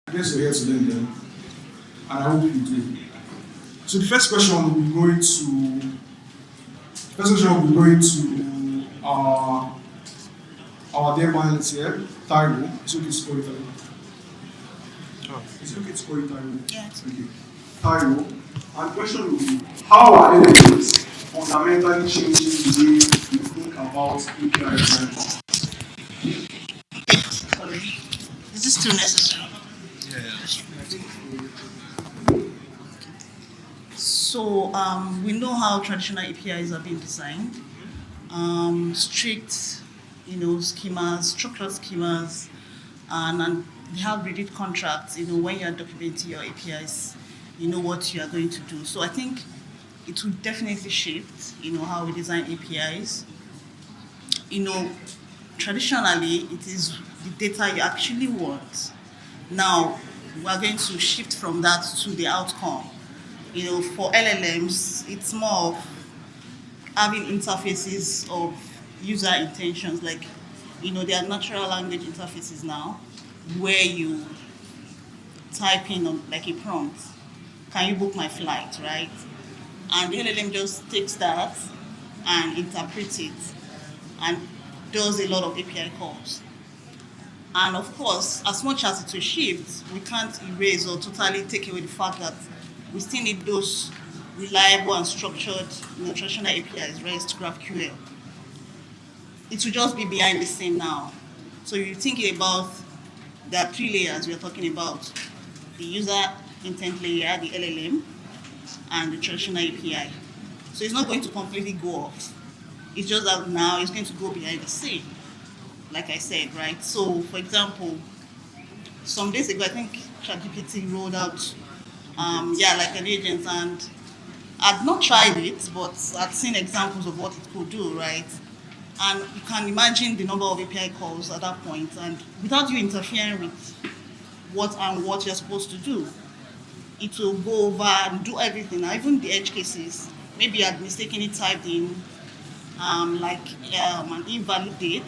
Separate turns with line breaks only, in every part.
I guess you're here to learn them, and I hope you do. So the first question will be going to our dear panelists here, Taiwo. It's okay to call you Taiwo. Oh. It's okay to call you Taiwo.
Yeah.
Okay. Taiwo. And the question will be, how are LLMs fundamentally changing the way we think about API design?
Is this still necessary? So we know how traditional APIs are being designed. Strict, schemas, structured schemas, and they have rigid contracts. When you are documenting your APIs, you know what you are going to do. So I think it will definitely shift, how we design APIs. Traditionally, it is the data you actually want. Now, we are going to shift from that to the outcome. For LLMs, it's more of having interfaces of user intentions, like, there are natural language interfaces now, where you type in like a prompt, can you book my flight, right? And the LLM just takes that and interprets it and does a lot of API calls. And of course, as much as it will shift, we can't erase or totally take away the fact that we still need those reliable and structured traditional APIs, REST, GraphQL. It will just be behind the scene now. So you're thinking about the 3 layers we are talking about: the user intent layer, the LLM, and the traditional API. So it's not going to completely go off. It's just that now it's going to go behind the scene, like I said, right? So, for example, some days ago, I think ChatGPT rolled out, like an agent, and I'd not tried it, but I'd seen examples of what it could do, right? And you can imagine the number of API calls at that point, and without you interfering with what you're supposed to do, it will go over and do everything. Now, even the edge cases, maybe you had mistakenly typed in an invalid date.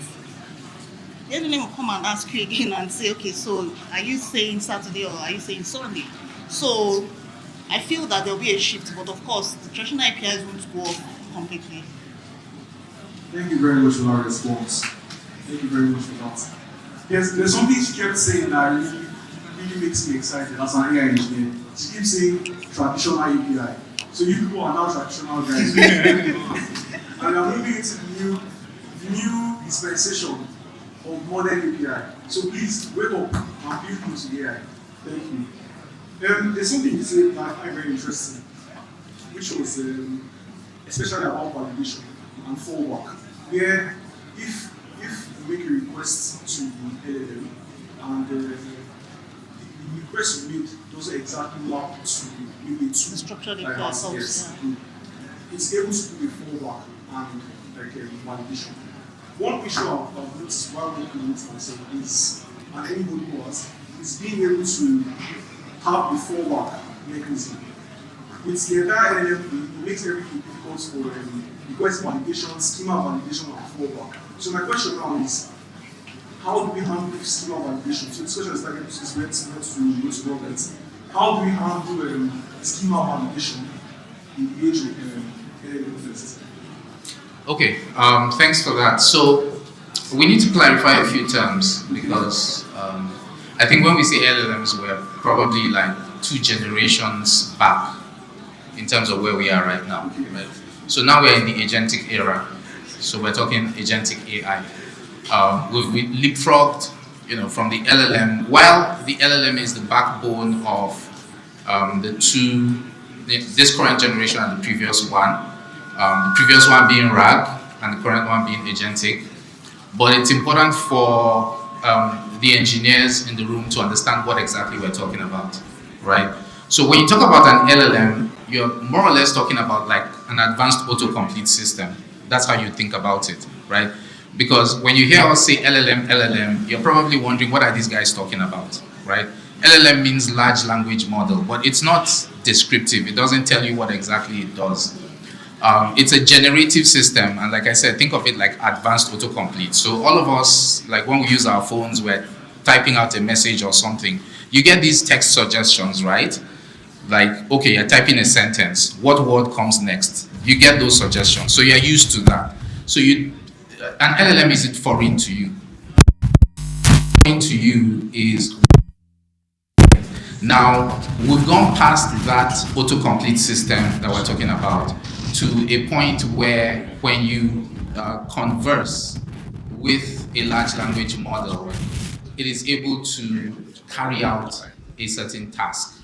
The LLM will come and ask you again and say, okay, so are you saying Saturday or are you saying Sunday? So I feel that there'll be a shift, but of course, the traditional APIs won't go off completely.
Thank you very much for that response. Thank you very much for that. There's something she kept saying that really makes me excited as an AI engineer. She keeps saying traditional API. So you people are now traditional guys. And I'm moving into the new dispensation of modern API. So please wake up and build close to AI. Thank you. There's something you said that I find very interesting, which was especially about validation and fallback, where if you make a request to LLM and the request you made doesn't exactly map to maybe two
structured
like
API,
yes, it's able to do a fallback and like a validation. One issue I've noticed while working on it myself is, and anybody who has, is being able to have the fallback mechanism. With the entire LLM, it makes everything difficult for request validation, schema validation, and fallback. So my question now is, how do we handle schema validation? So this question is targeted to Robert. How do we handle schema validation in the age of LLM first?
Okay, thanks for that. So we need to clarify a few terms because I think when we say LLMs, we're probably like 2 generations back in terms of where we are right now. Right? So now we're in the agentic era. So we're talking agentic AI. We've leapfrogged, from the LLM. While the LLM is the backbone of this current generation and the previous one. The previous one being RAG and the current one being agentic. But it's important for the engineers in the room to understand what exactly we're talking about, right? So when you talk about an LLM, you're more or less talking about like an advanced autocomplete system. That's how you think about it, right? Because when you hear us say LLM, you're probably wondering, what are these guys talking about, right? LLM means large language model, but it's not descriptive. It doesn't tell you what exactly it does. It's a generative system, and like I said, think of it like advanced autocomplete. So all of us, like when we use our phones, we're typing out a message or something. you get these text suggestions, right? Like, okay, you're typing a sentence. What word comes next? You get those suggestions. So you're used to that. So an LLM isn't foreign to you. Foreign to you is now we've gone past that autocomplete system that we're talking about to a point where when you converse with a large language model, it is able to carry out a certain task.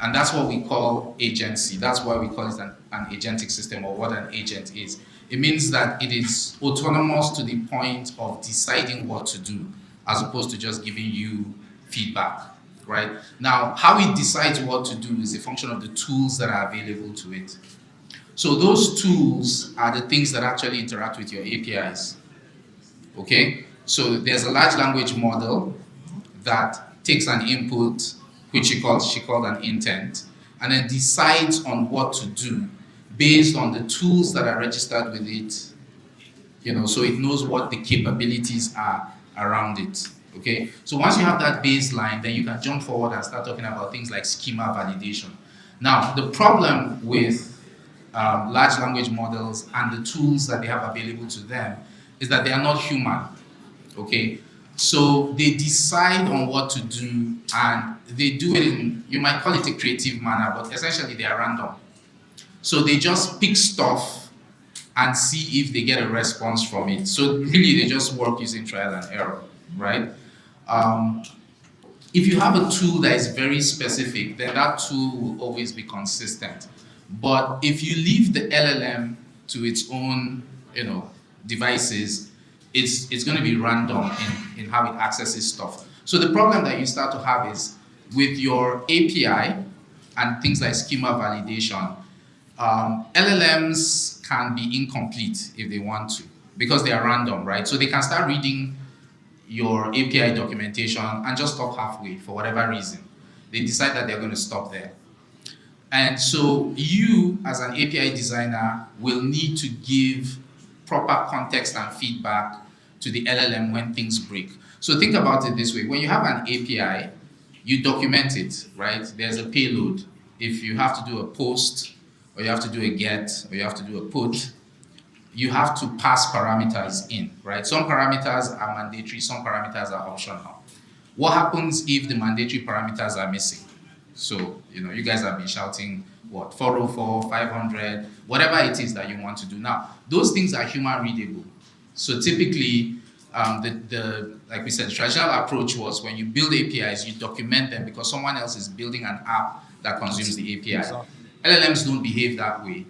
And that's what we call agency. That's why we call it an agentic system, or what an agent is. It means that it is autonomous to the point of deciding what to do, as opposed to just giving you feedback, right? Now, how it decides what to do is a function of the tools that are available to it. So those tools are the things that actually interact with your APIs, okay? So there's a large language model that takes an input, which she called an intent, and then decides on what to do based on the tools that are registered with it, so it knows what the capabilities are around it, okay? So once you have that baseline, then you can jump forward and start talking about things like schema validation. Now, the problem with large language models and the tools that they have available to them is that they are not human, okay? So they decide on what to do, and they do it in, you might call it a creative manner, but essentially they are random. So they just pick stuff and see if they get a response from it. So really they just work using trial and error, right? If you have a tool that is very specific, then that tool will always be consistent. But if you leave the LLM to its own, devices, it's going to be random in how it accesses stuff. So the problem that you start to have is with your API and things like schema validation, LLMs can be incomplete if they want to, because they are random, right? So they can start reading your API documentation and just stop halfway for whatever reason. They decide that they're going to stop there. And so you, as an API designer, will need to give proper context and feedback to the LLM when things break. So think about it this way. When you have an API, you document it, right? There's a payload. If you have to do a post, or you have to do a get, or you have to do a put, you have to pass parameters in, right? Some parameters are mandatory, some parameters are optional. What happens if the mandatory parameters are missing? So, you guys have been shouting, 404, 500, whatever it is that you want to do. Now, those things are human readable. So typically, like we said, the traditional approach was when you build APIs, you document them because someone else is building an app that consumes the API. Exactly. LLMs don't behave that way.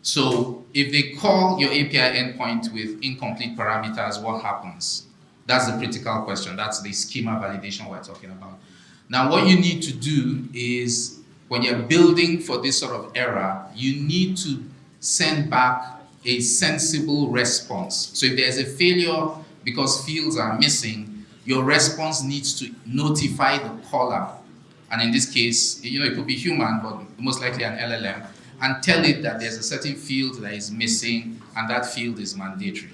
So if they call your API endpoint with incomplete parameters, what happens? That's the critical question. That's the schema validation we're talking about. Now, what you need to do is, when you're building for this sort of era, you need to send back a sensible response. So if there's a failure because fields are missing, your response needs to notify the caller. And in this case, it could be human, but most likely an LLM, and tell it that there's a certain field that is missing, and that field is mandatory.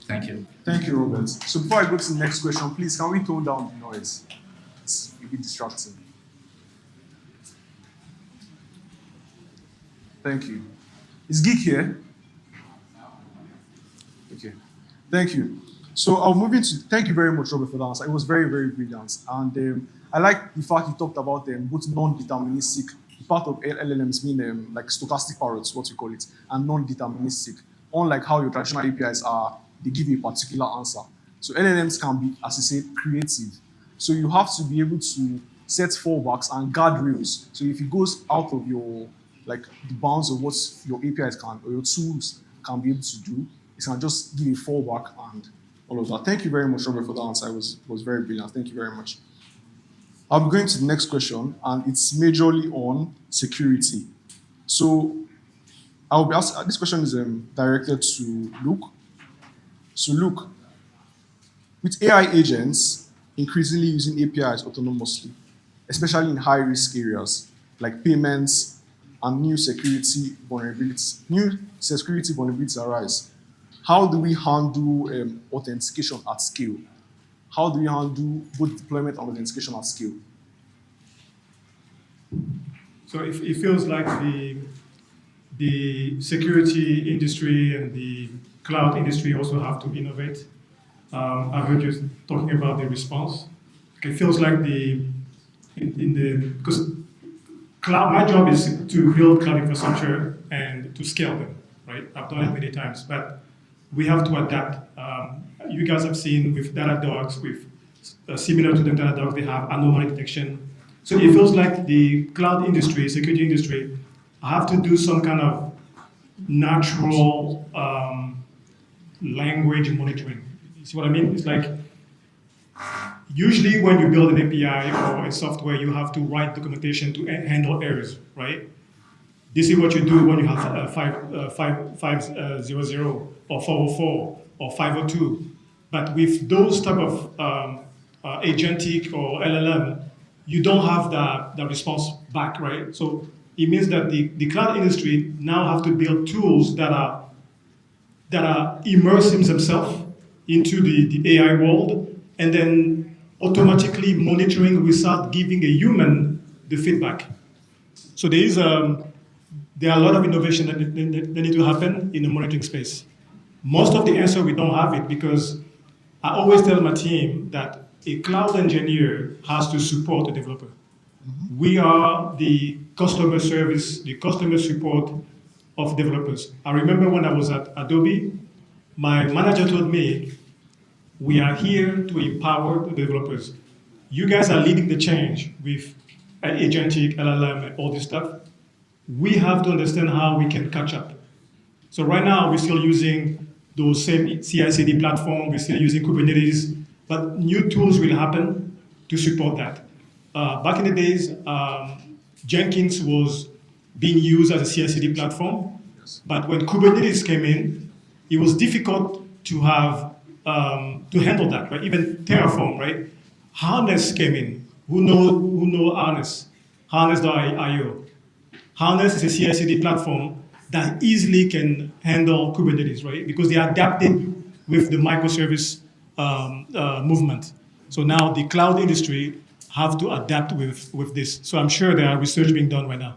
Thank you.
Thank you, Robert. So before I go to the next question, please, can we tone down the noise? It's a bit distracting. Thank you. Is Geek here? Okay. Thank you. So I'll move into, thank you very much, Robert, for the answer. It was very, very brilliant. And I like the fact you talked about both non-deterministic, part of LLMs being like stochastic parrots, what we call it, and non-deterministic. Unlike how your traditional APIs are, they give you a particular answer. So LLMs can be, as you say, creative. So you have to be able to set fallbacks and guardrails. So if it goes out of your, like the bounds of what your APIs can, or your tools can be able to do, it can just give a fallback and all of that. Thank you very much, Robert, for the answer. It was very brilliant. Thank you very much. I'm going to the next question, and it's majorly on security. So I'll be asking, this question is directed to Luke. So Luke, with AI agents increasingly using APIs autonomously, especially in high-risk areas like payments and new security vulnerabilities arise, how do we handle authentication at scale? how do you handle both deployment and authentication at scale?
So it feels like the security industry and the cloud industry also have to innovate. I heard you talking about the response. It feels like because cloud, my job is to build cloud infrastructure and to scale them, right? I've done it many times, but we have to adapt. You guys have seen with Datadogs, similar to the Datadogs, they have anomaly detection. So it feels like the cloud industry, security industry, have to do some kind of natural language monitoring. You see what I mean? It's like, usually when you build an API or a software, you have to write documentation to handle errors, right? This is what you do when you have 500 or 404 or 502. But with those type of agentic or LLM, you don't have the response back, right? So it means that the cloud industry now have to build tools that are immersing themselves into the AI world and then automatically monitoring without giving a human the feedback. So there are a lot of innovation that need to happen in the monitoring space. Most of the answer we don't have it because I always tell my team that a cloud engineer has to support a developer. Mm-hmm. We are the customer service, the customer support of developers. I remember when I was at Adobe, my manager told me, we are here to empower the developers. You guys are leading the change with agentic, LLM, and all this stuff. We have to understand how we can catch up. So right now, we're still using those same CI/CD platform, we're still using Kubernetes, but new tools will happen to support that. Back in the days, Jenkins was being used as a CI/CD platform, but when Kubernetes came in, it was difficult to have to handle that, right? Even Terraform, right? Harness came in. Who know Harness? Harness.io. Harness is a CI/CD platform that easily can handle Kubernetes, right? Because they adapted with the microservice movement. So now the cloud industry have to adapt with this. So I'm sure there are research being done right now.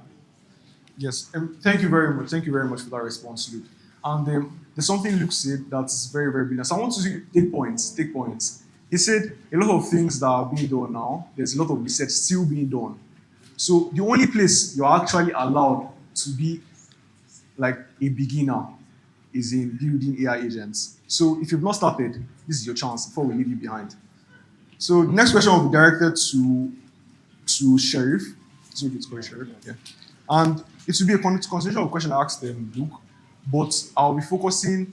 Yes, thank you very much. Thank you very much for that response, Luke. And there's something Luke said that's very, very brilliant. So I want to take points. He said a lot of things that are being done now, there's a lot of research still being done. So the only place you're actually allowed to be like a beginner is in building AI agents. So if you've not started, this is your chance before we leave you behind. So the next question will be directed to Sherif. So it's called Sherif, yeah. And it will be a continuation of a question I asked Luke, but I'll be focusing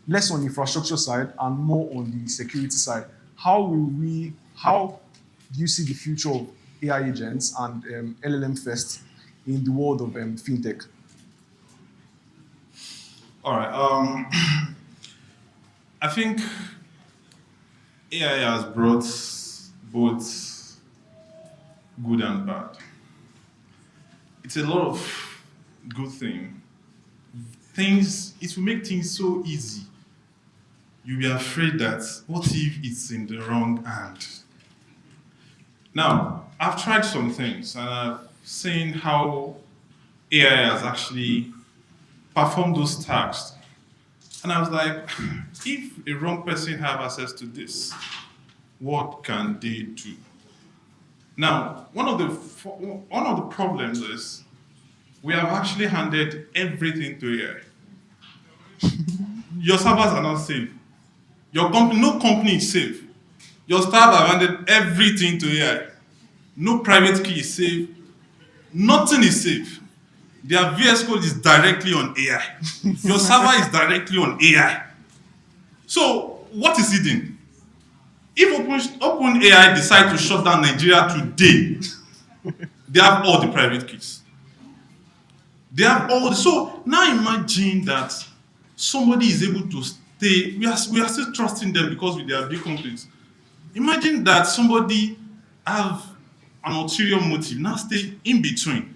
less on the infrastructure side and more on the security side. How do you see the future of AI agents and LLM first in the world of fintech?
All right. I think AI has brought both good and bad. It's a lot of good things. It will make things so easy. You'll be afraid that what if it's in the wrong hand? Now, I've tried some things and I've seen how AI has actually performed those tasks. And I was like, if a wrong person have access to this, what can they do? Now, one of the problems is we have actually handed everything to AI. Your servers are not safe. No company is safe. Your staff have handed everything to AI. No private key is safe. Nothing is safe. Their VS Code is directly on AI. Your server is directly on AI. So what is hidden? If OpenAI decide to shut down Nigeria today, they have all the private keys. They have all. So now imagine that somebody is able to stay. We are still trusting them because they are big companies. Imagine that somebody have an ulterior motive, now stay in between.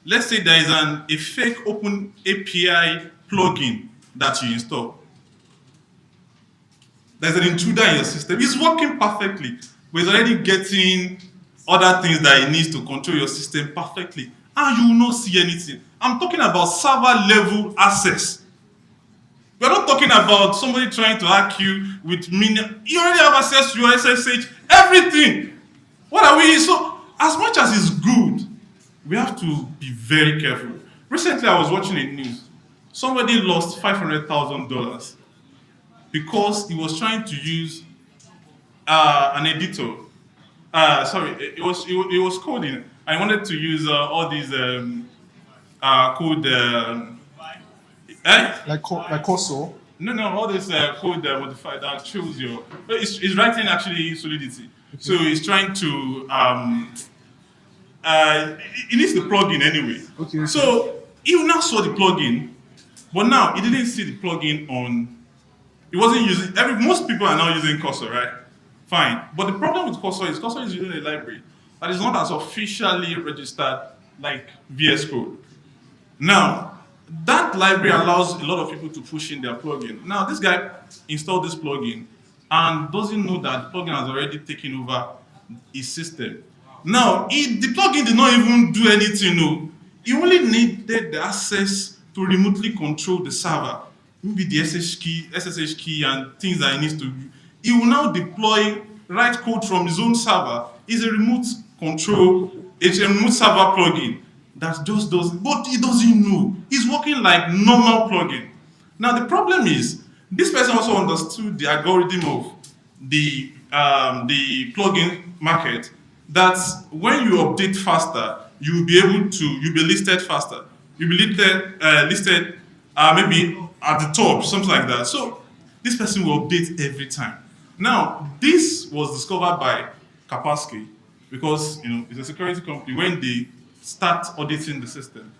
Let's say there is a fake Open API plugin that you install. there's an intruder in your system. It's working perfectly, but it's already getting other things that it needs to control your system perfectly, and you will not see anything. I'm talking about server level access. We're not talking about somebody trying to hack you with you already have access to your SSH, everything. What are we? So, as much as it's good, we have to be very careful. Recently, I was watching a news. Somebody lost $500,000 because he was trying to use an editor. Sorry, it was coding. I wanted to use all these code.
Like Corso.
No, all this code modified that shows your. It's writing actually Solidity. Okay. So it's trying to. It needs the plugin anyway.
Okay.
So he now saw the plugin, but now he didn't see the plugin on. He wasn't using. Most people are now using Cursor, right? Fine. But the problem with Cursor is using a library that is not as officially registered like VS Code. Now, that library allows a lot of people to push in their plugin. Now, this guy installed this plugin and doesn't know that the plugin has already taken over his system. Now, the plugin did not even do anything. No. He only needed the access to remotely control the server. Maybe the SSH key and things that he needs to. He will now deploy, write code from his own server. It's a remote control, it's a remote server plugin that just does, but he doesn't know. He's working like normal plugin. Now the problem is, this person also understood the algorithm of the plugin market, that when you update faster, you'll be listed faster. You'll be listed maybe at the top, something like that. So this person will update every time. Now, this was discovered by Kaspersky because it's a security company. When they start auditing the system,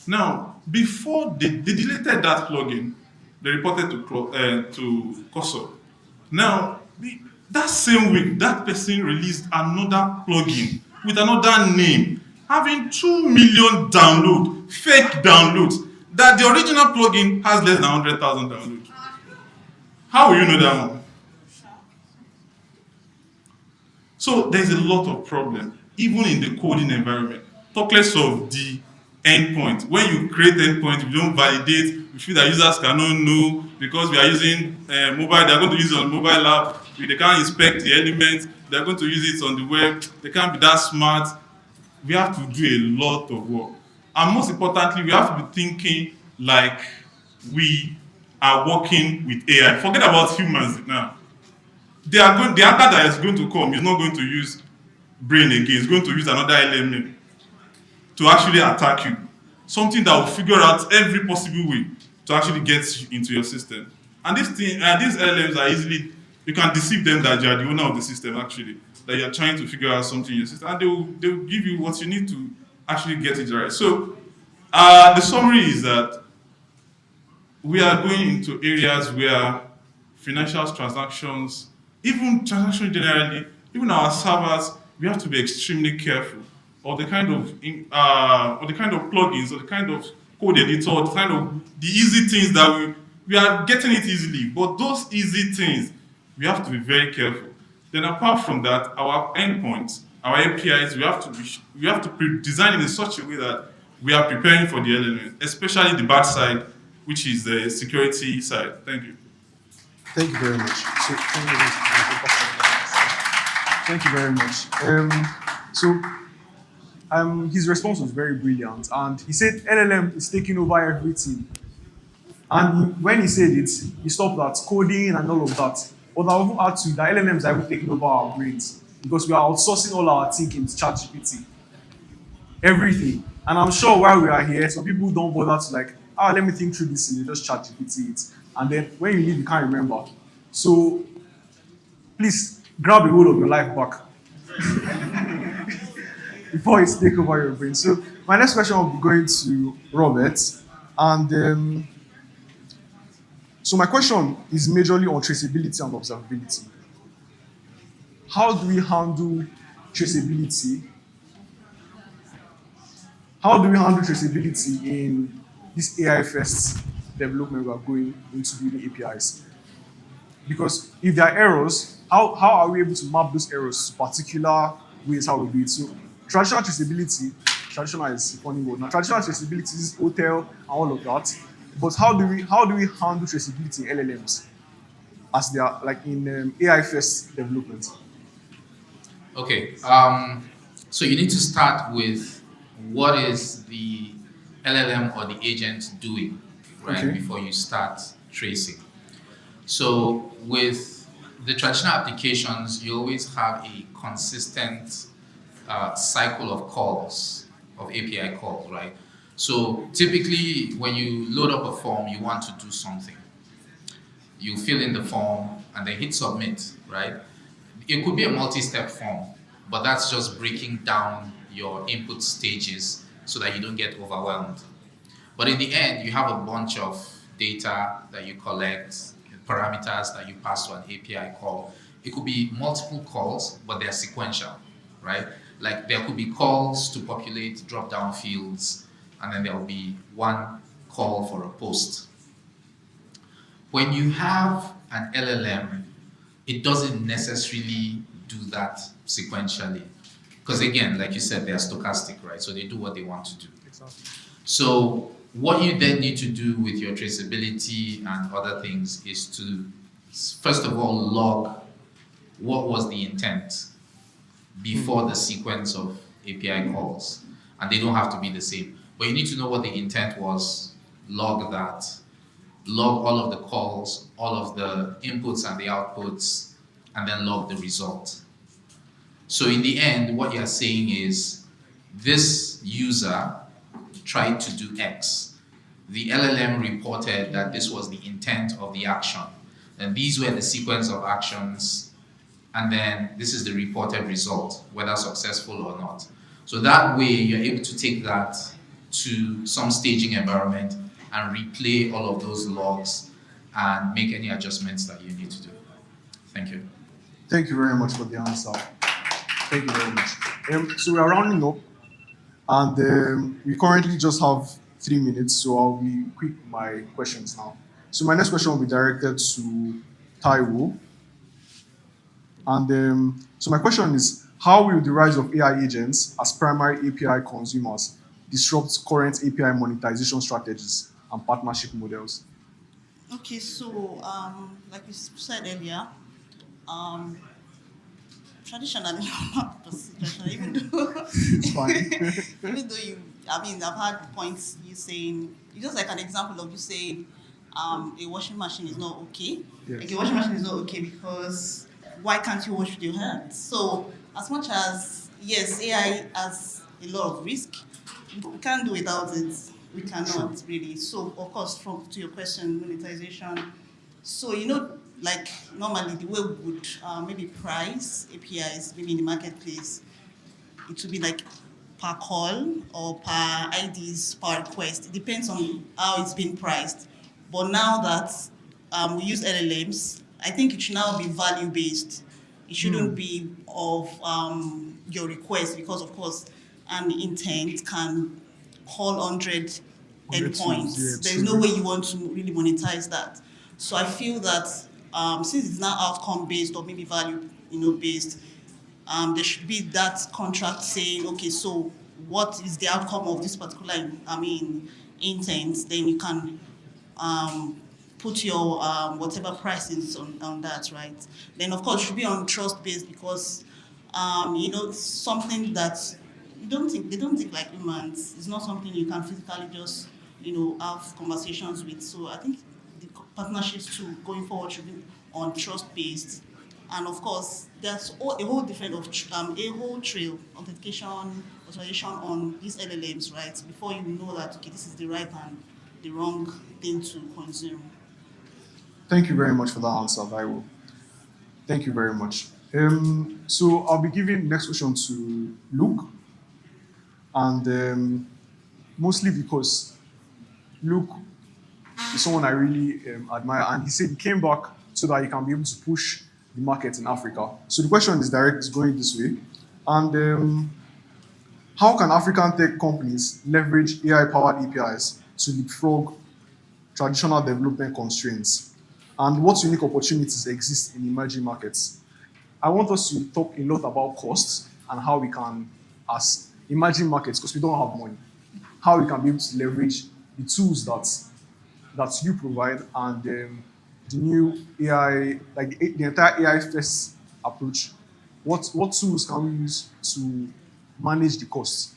now before they deleted that plugin, they reported to Cursor. Now, that same week, that person released another plugin with another name, having 2 million fake downloads. That the original plugin has less than 100,000 downloads. How will you know that one? So there's a lot of problem, even in the coding environment. Talk less of the endpoint. When you create endpoint, you don't validate, you feel that users cannot know because we are using mobile, they are going to use it on mobile app, they can't inspect the elements, they are going to use it on the web, they can't be that smart. We have to do a lot of work. And most importantly, we have to be thinking like we are working with AI. Forget about humans now. The attacker that is going to come is not going to use brain again. It's going to use another LLM to actually attack you. Something that will figure out every possible way to actually get into your system. And these LLMs are easily, you can deceive them that you are the owner of the system actually, that you are trying to figure out something in your system, and they will give you what you need to actually get it right. So the summary is that we are going into areas where financial transactions, even transactions generally, even our servers, we have to be extremely careful of the kind of plugins, or the kind of code editor, or the easy things that we are getting it easily. But those easy things, we have to be very careful. Then apart from that, our endpoints, our APIs, we have to design it in such a way that we are preparing for the LLMs, especially the bad side, which is the security side. Thank you.
Thank you very much. Thank you very much. His response was very brilliant, and he said LLM is taking over everything. And when he said it, he stopped at coding and all of that. But I will add to it that LLMs are even taking over our brains because we are outsourcing all our thinking to ChatGPT. Everything. And I'm sure while we are here, some people don't bother to let me think through this thing, just ChatGPT it. And then when you leave, you can't remember. So please grab a hold of your life back before it's take over your brain. So my next question will be going to Robert. And so my question is majorly on traceability and observability. How do we handle traceability? How do we handle traceability in this AI first development we are going into building APIs? Because if there are errors, how are we able to map those errors to particular ways how we do it? So traditional traceability, traditional is a funny word. Now traditional traceability is hotel and all of that. But how do we handle traceability in LLMs as they are like in AI first development?
Okay. So you need to start with what is the LLM or the agent doing, right?
Okay.
Before you start tracing. So with the traditional applications, you always have a consistent cycle of calls, of API calls, right? So typically, when you load up a form, you want to do something. You fill in the form and then hit submit, right? It could be a multi-step form, but that's just breaking down your input stages so that you don't get overwhelmed. But in the end, you have a bunch of data that you collect, parameters that you pass to an API call. It could be multiple calls, but they're sequential, right? Like there could be calls to populate drop-down fields, and then there will be one call for a post. When you have an LLM, it doesn't necessarily do that sequentially. Because again, like you said, they are stochastic, right? So they do what they want to do.
Exactly.
So what you then need to do with your traceability and other things is to, first of all, log what was the intent before the sequence of API calls. And they don't have to be the same. But you need to know what the intent was, log that, log all of the calls, all of the inputs and the outputs, and then log the result. So in the end, what you're saying is, this user tried to do X. The LLM reported that this was the intent of the action. And these were the sequence of actions, and then this is the reported result, whether successful or not. So that way, you're able to take that to some staging environment and replay all of those logs and make any adjustments that you need to do. Thank you.
Thank you very much for the answer. Thank you very much. So we are rounding up, and we currently just have 3 minutes, so I'll be quick with my questions now. So my next question will be directed to Taiwo. And so my question is, how will the rise of AI agents as primary API consumers disrupt current API monetization strategies and partnership models?
Okay, so like we said earlier, traditionally, not traditionally,
It's fine.
even though I've had points you saying, it's just like an example of you saying a washing machine is not okay.
Yes.
Like a washing machine is not okay because why can't you wash with your hands? So as much as, yes, AI has a lot of risk, we can't do without it. We cannot really. So of course, to your question, monetization. So like normally the way we would maybe price APIs, maybe in the marketplace, it would be like per call or per IDs per request. It depends on how it's been priced. But now that we use LLMs, I think it should now be value based. It shouldn't be of your request, because of course an intent can call 100 endpoints.
Yeah,
There's no way you want to really monetize that. So I feel that since it's now outcome based or maybe value based, there should be that contract saying, okay, so what is the outcome of this particular intent? Then you can put your whatever pricing on that, right? Then of course it should be on trust based, because something that they don't think like humans. It's not something you can physically just have conversations with. So I think the partnerships too going forward should be on trust based. And of course, there's a whole different a whole trail, authentication, authorization on these LLMs, right? Before you know that, okay, this is the right and the wrong thing to consume.
Thank you very much for that answer, Taiwo. Thank you very much. So I'll be giving the next question to Luke, and mostly because Luke is someone I really admire, and he said he came back so that he can be able to push the market in Africa. So the question is going this way, and how can African tech companies leverage AI-powered APIs to leapfrog traditional development constraints? and what unique opportunities exist in emerging markets. I want us to talk a lot about costs and how we can, as emerging markets, because we don't have money, how we can be able to leverage the tools that you provide and the new AI, like the entire AI first approach. What tools can we use to manage the costs?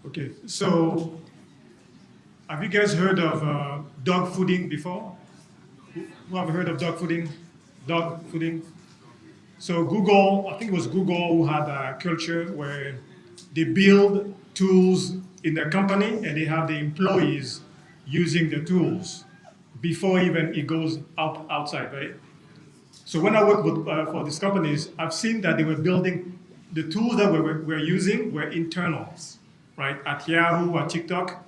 Okay, so have you guys heard of dog fooding before? Who have heard of dog fooding? Dog fooding. So Google, I think it was Google who had a culture where they build tools in their company and they have the employees using the tools before even it goes outside, right? So when I work with, for these companies, I've seen that they were building, the tools that we're using were internals, right? At Yahoo, at TikTok,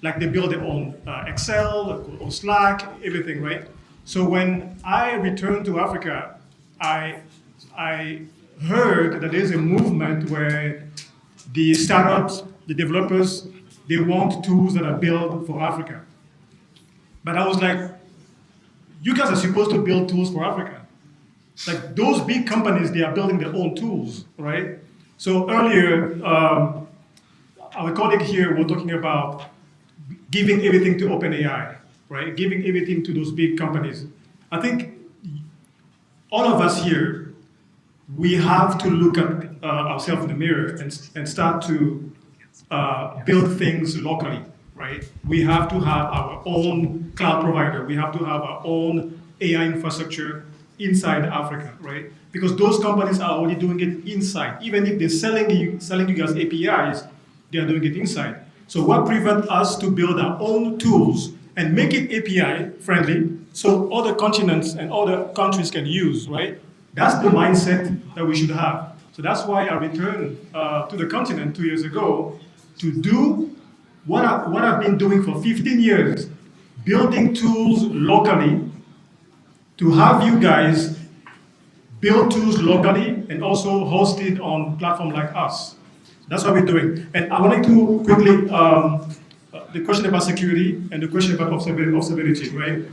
like they build their own Excel or Slack, everything, right? So when I returned to Africa, I heard that there's a movement where the startups, the developers, they want tools that are built for Africa. But I was like, you guys are supposed to build tools for Africa. Like those big companies, they are building their own tools, right? So earlier, our colleague here was talking about giving everything to OpenAI, right? Giving everything to those big companies. I think all of us here, we have to look at ourselves in the mirror and start to build things locally, right? We have to have our own cloud provider. We have to have our own AI infrastructure inside Africa, right? Because those companies are already doing it inside. Even if they're selling you guys APIs, they are doing it inside. So what prevents us to build our own tools and make it API friendly so other continents and other countries can use, right? That's the mindset that we should have. So that's why I returned to the continent 2 years ago to do what I've been doing for 15 years, building tools locally to have you guys build tools locally and also host it on platforms like us. That's what we're doing. And I wanted to quickly, the question about security and the question about observability, right?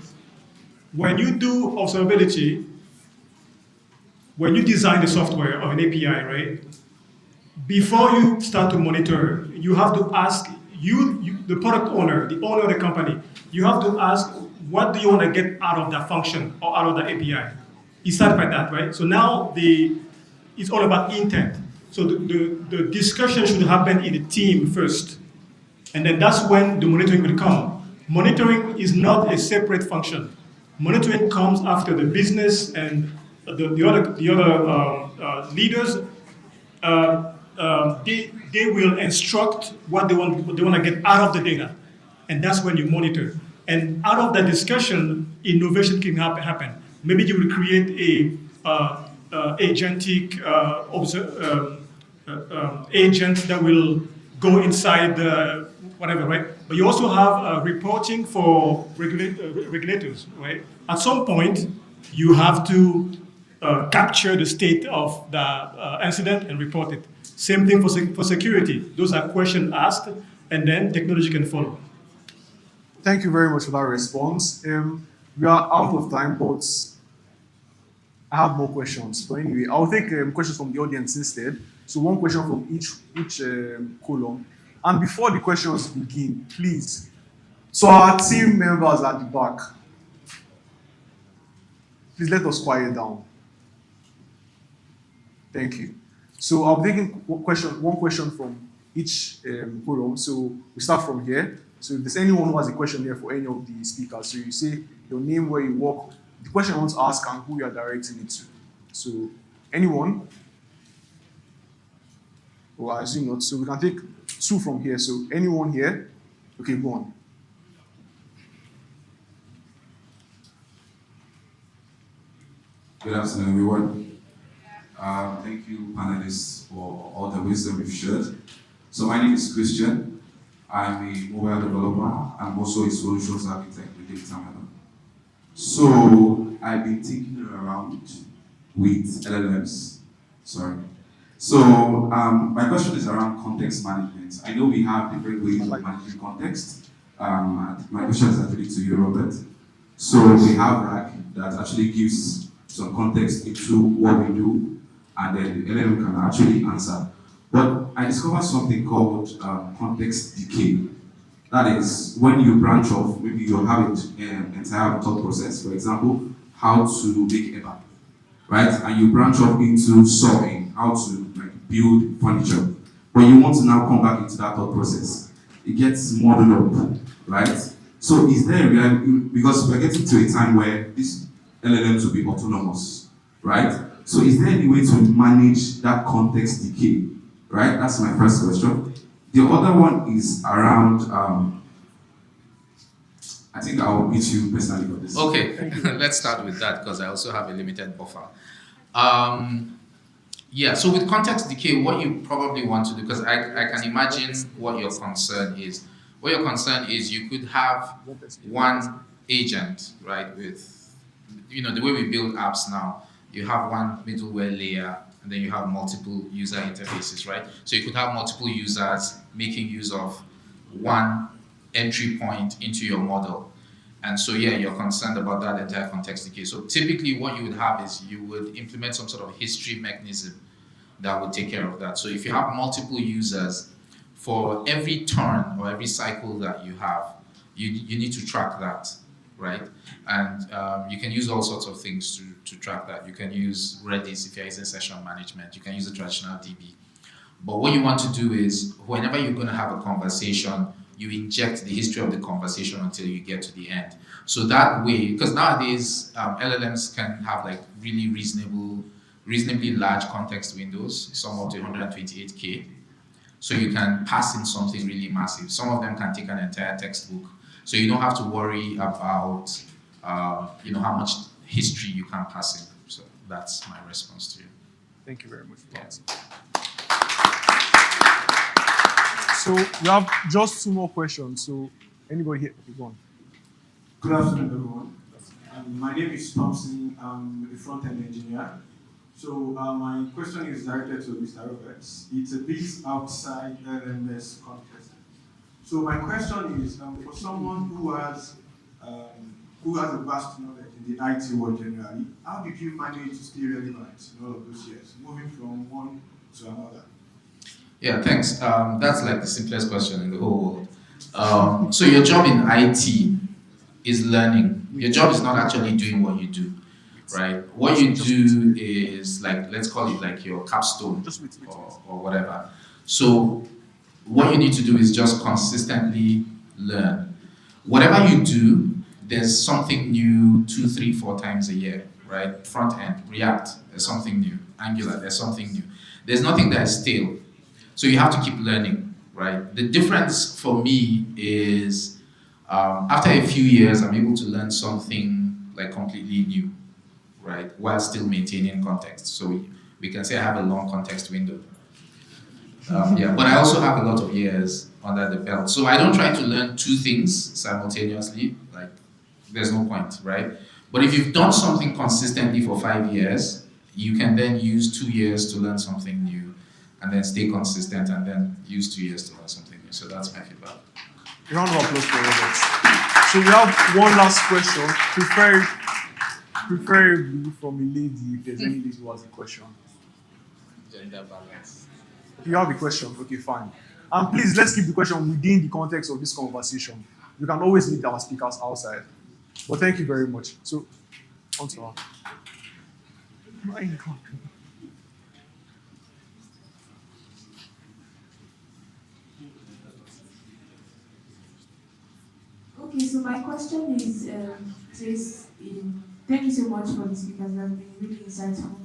When you do observability, when you design the software or an API, right? Before you start to monitor, you have to ask the product owner, the owner of the company, you have to ask, what do you want to get out of that function or out of the API? You start by that, right? So now it's all about intent. So the discussion should happen in the team first. And then that's when the monitoring will come. Monitoring is not a separate function. Monitoring comes after the business and the other leaders. They will instruct what they want to get out of the data. And that's when you monitor. And out of that discussion, innovation can happen. Maybe you will create a agentic agent that will go inside the whatever, right? But you also have reporting for regulators, right? At some point, you have to capture the state of the incident and report it. Same thing for security. Those are questions asked, and then technology can follow.
Thank you very much for that response. We are out of time, but I have more questions. But anyway, I'll take questions from the audience instead. So one question from each column. And before the questions begin, please, so our team members at the back, please let us quiet down. Thank you. So I'll be taking one question from each column. So we start from here. So if there's anyone who has a question here for any of the speakers, so you say your name, where you work, the question you want to ask, and who you are directing it to. So anyone? Well, I assume not. So we can take two from here. So anyone here? Okay, go on.
Good afternoon, everyone. Thank you, panelists, for all the wisdom you've shared. So my name is Christian. I'm a mobile developer. I'm also a solutions architect within Terminal. So I've been thinking around with LLMs. Sorry. So my question is around context management. I know we have different ways of managing context. My question is actually to you, Robert. So we have RAG that actually gives some context into what we do, and then the LLM can actually answer. But I discovered something called context decay. That is, when you branch off, maybe you have an entire thought process, for example, how to make EBA, right? And you branch off into sawing, how to build furniture. But you want to now come back into that thought process. It gets muddled up, right? So is there a reality, because we're getting to a time where these LLMs will be autonomous, right? So is there any way to manage that context decay, right? That's my first question. The other one is around, I think I will meet you personally for this.
Okay, let's start with that because I also have a limited buffer. Yeah, so with context decay, what you probably want to do, because I can imagine what your concern is. What your concern is, you could have one agent, right, with, the way we build apps now, you have one middleware layer, and then you have multiple user interfaces, right? So you could have multiple users making use of one entry point into your model. And so, yeah, you're concerned about that entire context decay. So typically what you would have is you would implement some sort of history mechanism that would take care of that. So if you have multiple users, for every turn or every cycle that you have, you need to track that, right? And you can use all sorts of things to track that. You can use Redis if you're using session management. You can use a traditional DB. But what you want to do is, whenever you're going to have a conversation, you inject the history of the conversation until you get to the end. So that way, because nowadays LLMs can have like really reasonably large context windows, some up to 128K. So you can pass in something really massive. Some of them can take an entire textbook. So you don't have to worry about how much history you can pass in. So that's my response to you.
Thank you very much for that.
Yeah.
So we have just 2 more questions. So anybody here? Okay, go on.
Good afternoon, everyone. My name is Thompson. I'm a front-end engineer. So my question is directed to Mr. Roberts. It's a bit outside LMS context. So my question is, for someone who has a vast knowledge in the IT world generally, how did you manage to stay relevant in all of those years, moving from one to another?
Yeah, thanks. That's like the simplest question in the whole world. So your job in IT is learning. Your job is not actually doing what you do, right? What you do is like, let's call it like your capstone or whatever. So what you need to do is just consistently learn. Whatever you do, there's something new 2, 3, 4 times a year, right? Front end, React, there's something new. Angular, there's something new. There's nothing that is stale. So you have to keep learning, right? The difference for me is after a few years, I'm able to learn something like completely new, right? While still maintaining context. So we can say I have a long context window. Yeah, but I also have a lot of years under the belt. So I don't try to learn 2 things simultaneously, like there's no point, right? But if you've done something consistently for 5 years, you can then use 2 years to learn something new, and then stay consistent, and then use 2 years to learn something new. So that's my feedback.
A round of applause for Roberts. So we have one last question, preferably from a lady, if there's any lady who has a question.
Gender balance.
If you have a question, okay, fine. And please, let's keep the question within the context of this conversation. You can always meet our speakers outside. But thank you very much. So, on to her. My God.
Okay, so my question is, thank you so much for the speakers, that have been really insightful.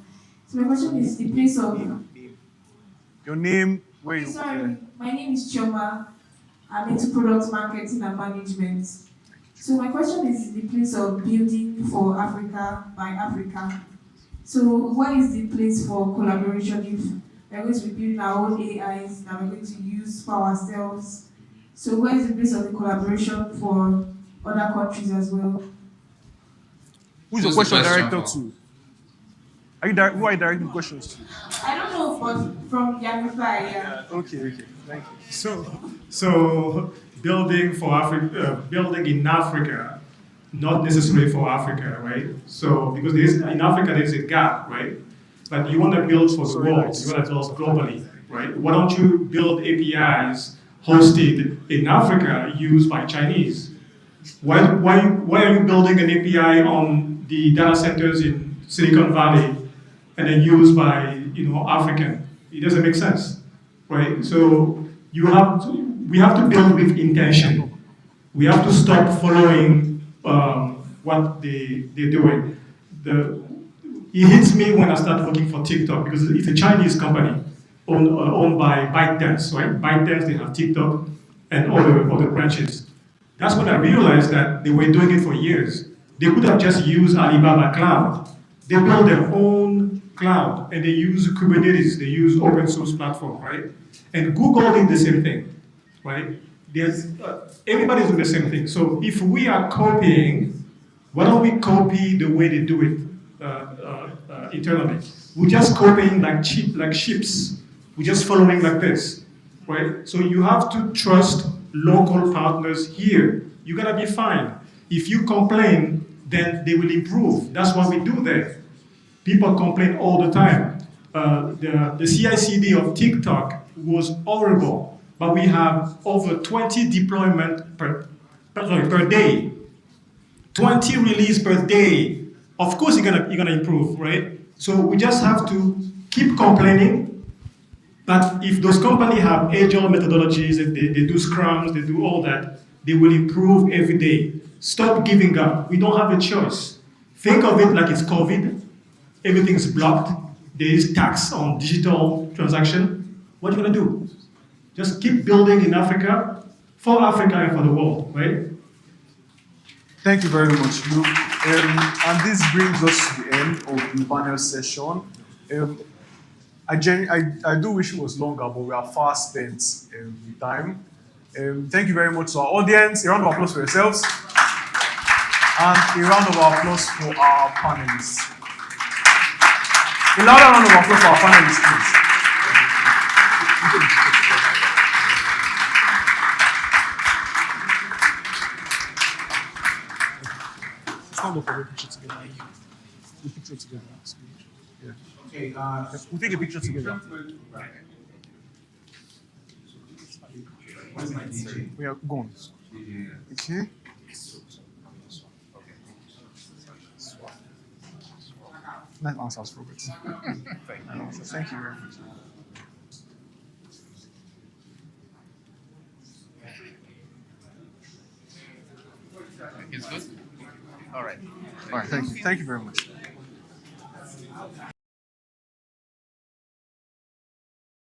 So my question is the place of...
Your name, where you...
Sorry, my name is Chioma. I'm into product marketing and management. So my question is the place of building for Africa by Africa. So what is the place for collaboration if we're going to be building our own AIs that we're going to use for ourselves? So where is the place of the collaboration for other countries as well?
Who's the question directed to? Who are you directing questions to?
I don't know, but from Africa, yeah.
Okay, thank you.
So building for Africa, building in Africa, not necessarily for Africa, right? So because in Africa there's a gap, right? But you want to build for the world, you want to build globally, right? Why don't you build APIs hosted in Africa used by Chinese? Why are you building an API on the data centers in Silicon Valley and then used by African? It doesn't make sense, right? So we have to build with intention. We have to stop following what they're doing. It hits me when I start working for TikTok because it's a Chinese company owned by ByteDance, right? ByteDance, they have TikTok and other branches. That's when I realized that they were doing it for years. They could have just used Alibaba Cloud. They built their own cloud and they use Kubernetes, they use open source platform, right? And Google did the same thing, right? Everybody's doing the same thing. So if we are copying, why don't we copy the way they do it internally? We're just copying like ships. We're just following like this, right? So you have to trust local partners here. You're gonna be fine. If you complain, then they will improve. That's what we do there. People complain all the time. The CI/CD of TikTok was horrible, but we have over 20 deployment per day. 20 release per day. Of course you're gonna improve, right? So we just have to keep complaining. But if those companies have agile methodologies, they do scrums, they do all that, they will improve every day. Stop giving up. We don't have a choice. Think of it like it's COVID. Everything is blocked. There is tax on digital transaction. What are you going to do? Just keep building in Africa, for Africa and for the world, right?
Thank you very much, Luke. And this brings us to the end of the panel session. I do wish it was longer, but we are fast spent with time. Thank you very much to our audience. A round of applause for yourselves. And a round of applause for our panelists. A louder round of applause for our panelists, please.
Stand up for the picture together. The picture together. Yeah. Okay, we'll take a picture together. We are gone. Okay. Nice answers, Robert. Thank you very much.
It's good? All right.
All right, thank you. Thank you very much.